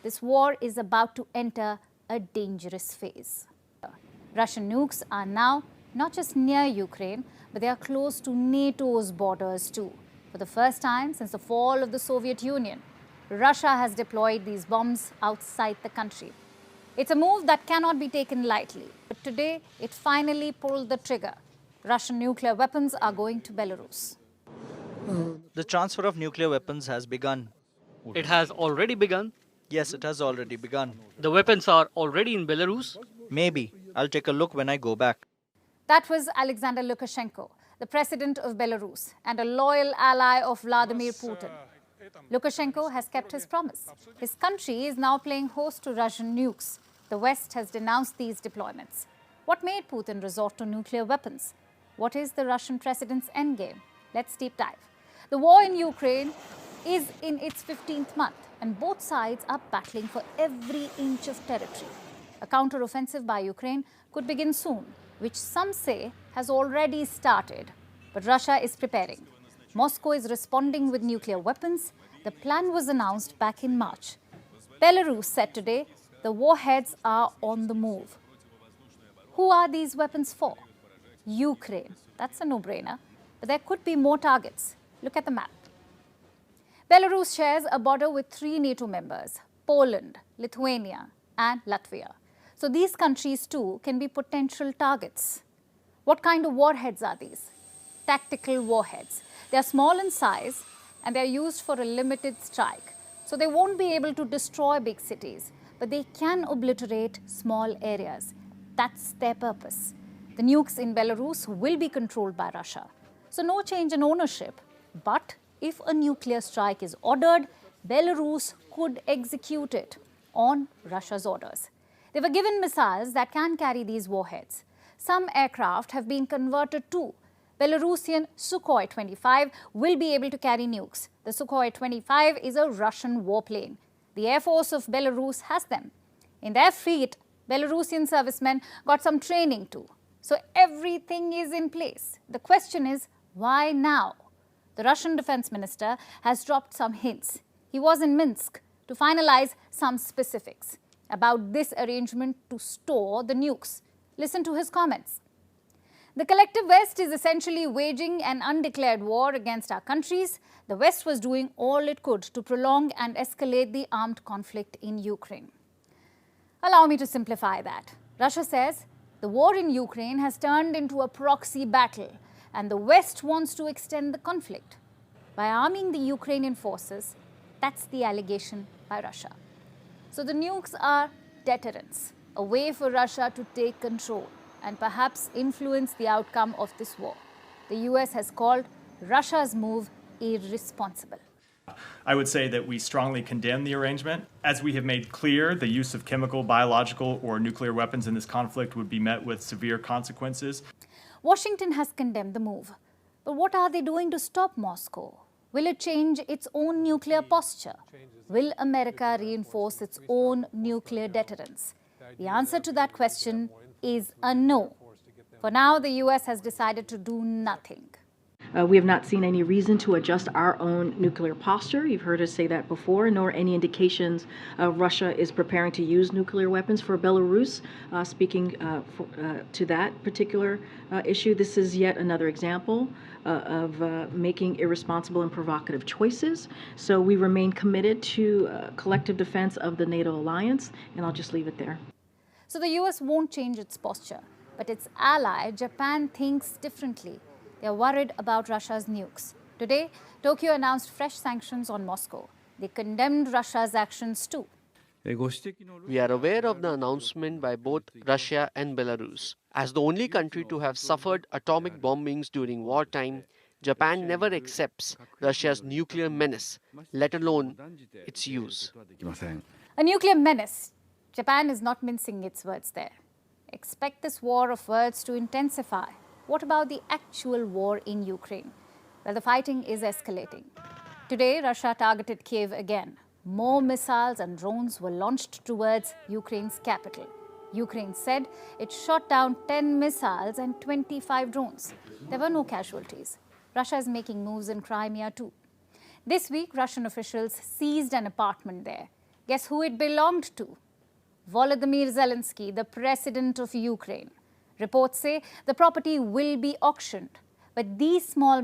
This war is about to enter a dangerous phase. Russian nukes are now not just near Ukraine, but they are close to NATO's borders too. For the first time since the fall of the Soviet Union, Russia has deployed these bombs outside the country. It's a move that cannot be taken lightly, but today it finally pulled the trigger. Russian nuclear weapons are going to Belarus. The transfer of nuclear weapons has begun. It has already begun. Yes, it has already begun. The weapons are already in Belarus. Maybe. I'll take a look when I go back. That was Alexander Lukashenko, the president of Belarus and a loyal ally of Vladimir Putin. Lukashenko has kept his promise. His country is now playing host to Russian nukes. The West has denounced these deployments. What made Putin resort to nuclear weapons? What is the Russian president's endgame? Let's deep dive. The war in Ukraine is in its 15th month, and both sides are battling for every inch of territory. A counter-offensive by Ukraine could begin soon, which some say has already started. But Russia is preparing. Moscow is responding with nuclear weapons. The plan was announced back in March. Belarus said today the warheads are on the move. Who are these weapons for? Ukraine. That's a no-brainer. But there could be more targets. Look at the map. Belarus shares a border with 3 NATO members, Poland, Lithuania, and Latvia. So these countries too can be potential targets. What kind of warheads are these? Tactical warheads. They are small in size and they are used for a limited strike. So they won't be able to destroy big cities, but they can obliterate small areas. That's their purpose. The nukes in Belarus will be controlled by Russia. So no change in ownership. But if a nuclear strike is ordered, Belarus could execute it on Russia's orders. They were given missiles that can carry these warheads. Some aircraft have been converted too. Belarusian Sukhoi 25 will be able to carry nukes. The Sukhoi 25 is a Russian warplane. The Air Force of Belarus has them. In their fleet, Belarusian servicemen got some training too. So everything is in place. The question is, why now? The Russian defense minister has dropped some hints. He was in Minsk to finalize some specifics about this arrangement to store the nukes. Listen to his comments. The collective West is essentially waging an undeclared war against our countries. The West was doing all it could to prolong and escalate the armed conflict in Ukraine. Allow me to simplify that. Russia says the war in Ukraine has turned into a proxy battle, and the West wants to extend the conflict by arming the Ukrainian forces. That's the allegation by Russia. So the nukes are deterrents, a way for Russia to take control and perhaps influence the outcome of this war. The US has called Russia's move irresponsible. I would say that we strongly condemn the arrangement. As we have made clear, the use of chemical, biological, or nuclear weapons in this conflict would be met with severe consequences. Washington has condemned the move. But what are they doing to stop Moscow? Will it change its own nuclear posture? Will America reinforce its own nuclear deterrence? The answer to that question is a no. For now, the US has decided to do nothing. We have not seen any reason to adjust our own nuclear posture. You've heard us say that before, nor any indications Russia is preparing to use nuclear weapons for Belarus. Speaking to that particular issue, this is yet another example of making irresponsible and provocative choices. So we remain committed to collective defense of the NATO alliance, and I'll just leave it there. So the US won't change its posture, but its ally, Japan, thinks differently. They are worried about Russia's nukes. Today, Tokyo announced fresh sanctions on Moscow. They condemned Russia's actions too. We are aware of the announcement by both Russia and Belarus. As the only country to have suffered atomic bombings during wartime, Japan never accepts Russia's nuclear menace, let alone its use. A nuclear menace. Japan is not mincing its words there. Expect this war of words to intensify. What about the actual war in Ukraine? Well, the fighting is escalating. Today, Russia targeted Kiev again. More missiles and drones were launched towards Ukraine's capital. Ukraine said it shot down 10 missiles and 25 drones. There were no casualties. Russia is making moves in Crimea too. This week, Russian officials seized an apartment there. Guess who it belonged to? Volodymyr Zelensky, the president of Ukraine. Reports say the property will be auctioned, but these small